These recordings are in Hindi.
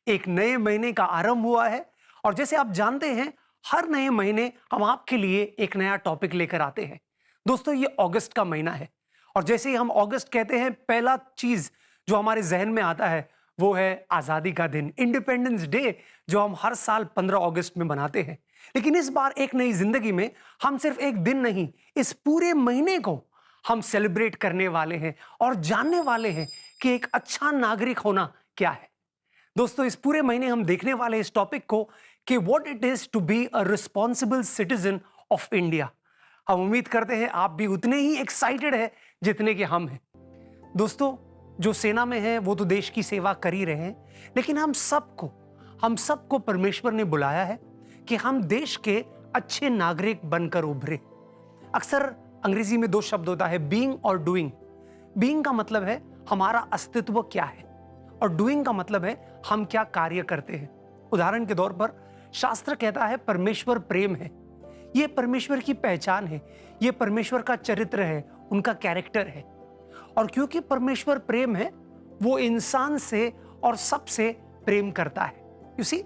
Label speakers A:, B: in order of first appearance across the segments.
A: एक नए महीने का आरंभ हुआ है और जैसे आप जानते हैं हर नए महीने हम आपके लिए एक नया टॉपिक लेकर आते हैं। दोस्तों ये अगस्त का महीना है और जैसे ही हम अगस्त कहते हैं पहला चीज जो हमारे जहन में आता है वो है आजादी का दिन, इंडिपेंडेंस डे, जो हम हर साल 15 अगस्त में मनाते हैं। लेकिन इस बार एक नई जिंदगी में हम सिर्फ एक दिन नहीं, इस पूरे महीने को हम सेलिब्रेट करने वाले हैं और जानने वाले हैं कि एक अच्छा नागरिक होना क्या है। दोस्तों इस पूरे महीने हम देखने वाले इस टॉपिक को कि what it is to be a responsible citizen of India. हम उम्मीद करते हैं आप भी उतने ही एक्साइटेड हैं जितने कि हम हैं। दोस्तों जो सेना में है वो तो देश की सेवा कर ही रहे हैं, लेकिन हम सबको परमेश्वर ने बुलाया है कि हम देश के अच्छे नागरिक बनकर उभरे। अक्सर अंग्रेजी में दो शब्द होता है, बीइंग और डूइंग। बीइंग का मतलब है हमारा अस्तित्व क्या है और डूइंग का मतलब है हम क्या कार्य करते हैं। उदाहरण के तौर पर शास्त्र कहता है परमेश्वर प्रेम है, ये परमेश्वर की पहचान है, ये परमेश्वर का चरित्र है, उनका कैरेक्टर है। और क्योंकि परमेश्वर प्रेम है वो इंसान से और सबसे प्रेम करता है। यू सी,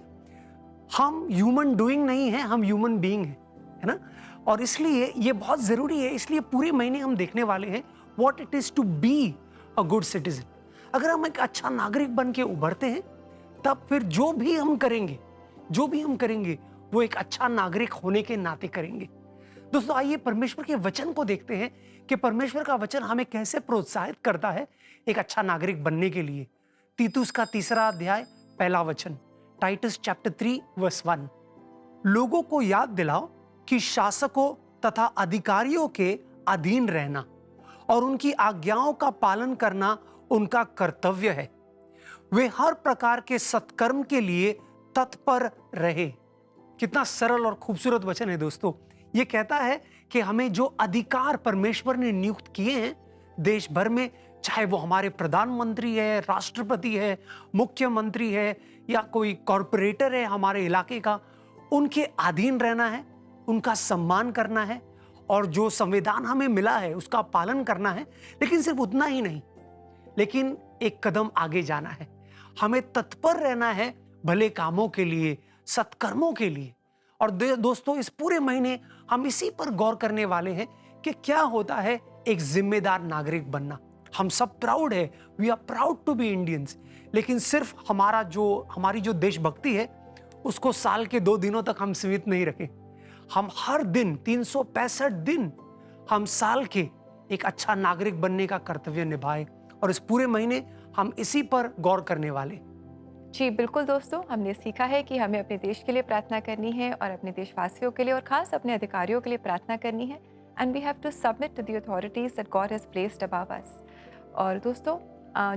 A: हम ह्यूमन डूइंग नहीं है, हम ह्यूमन बीइंग है ना। और इसलिए ये बहुत जरूरी है, इसलिए पूरे महीने हम देखने वाले हैं what it is to be a good citizen. अगर हम एक अच्छा नागरिक बन के उभरते हैं तब फिर जो भी हम करेंगे वो एक अच्छा नागरिक होने के नाते करेंगे। दोस्तों आइए परमेश्वर के वचन को देखते हैं कि परमेश्वर का वचन हमें कैसे प्रोत्साहित करता है एक अच्छा नागरिक बनने के लिए। तीतुस का 3रा अध्याय 1 वचन, टाइटस चैप्टर 3 वर्स 1। लोगों को याद दिलाओ कि शासकों तथा अधिकारियों के अधीन रहना और उनकी आज्ञाओं का पालन करना उनका कर्तव्य है। वे हर प्रकार के सत्कर्म के लिए तत्पर रहे। कितना सरल और खूबसूरत वचन है दोस्तों। यह कहता है कि हमें जो अधिकार परमेश्वर ने नियुक्त किए हैं देश भर में, चाहे वो हमारे प्रधानमंत्री है, राष्ट्रपति है, मुख्यमंत्री है या कोई कॉर्पोरेटर है हमारे इलाके का, उनके अधीन रहना है, उनका सम्मान करना है और जो संविधान हमें मिला है उसका पालन करना है। लेकिन सिर्फ उतना ही नहीं, लेकिन एक कदम आगे जाना है। हमें तत्पर रहना है भले कामों के लिए, सत्कर्मों के लिए। और दोस्तों इस पूरे महीने हम इसी पर गौर करने वाले हैं कि क्या होता है एक जिम्मेदार नागरिक बनना। हम सब प्राउड है, we are proud to be Indians, लेकिन सिर्फ हमारी जो देशभक्ति है उसको साल के 2 दिनों तक हम सीमित नहीं रखें। हम हर दिन 365 दिन हम साल के एक अच्छा नागरिक बनने का कर्तव्य निभाएं और इस पूरे महीने हम इसी पर गौर करने वाले।
B: जी बिल्कुल दोस्तों, हमने सीखा है कि हमें अपने देश के लिए प्रार्थना करनी है और अपने देशवासियों के लिए और खास अपने अधिकारियों के लिए प्रार्थना करनी है। And we have to submit to the authorities that God has placed above us. और दोस्तों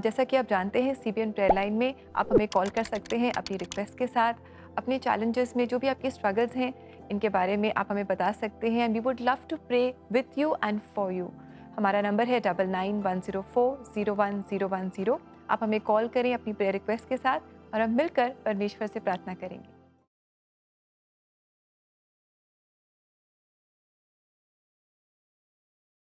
B: जैसा कि आप जानते हैं CBN प्रेयर लाइन में आप हमें कॉल कर सकते हैं अपनी रिक्वेस्ट के साथ। अपने चैलेंजेस में जो भी आपके स्ट्रगल्स हैं इनके बारे में आप हमें बता सकते हैं। And we would love to pray with you and for you. हमारा नंबर है 9910401010। आप हमें कॉल करें अपनी प्रेयर रिक्वेस्ट के साथ और हम मिलकर परमेश्वर से प्रार्थना करेंगे।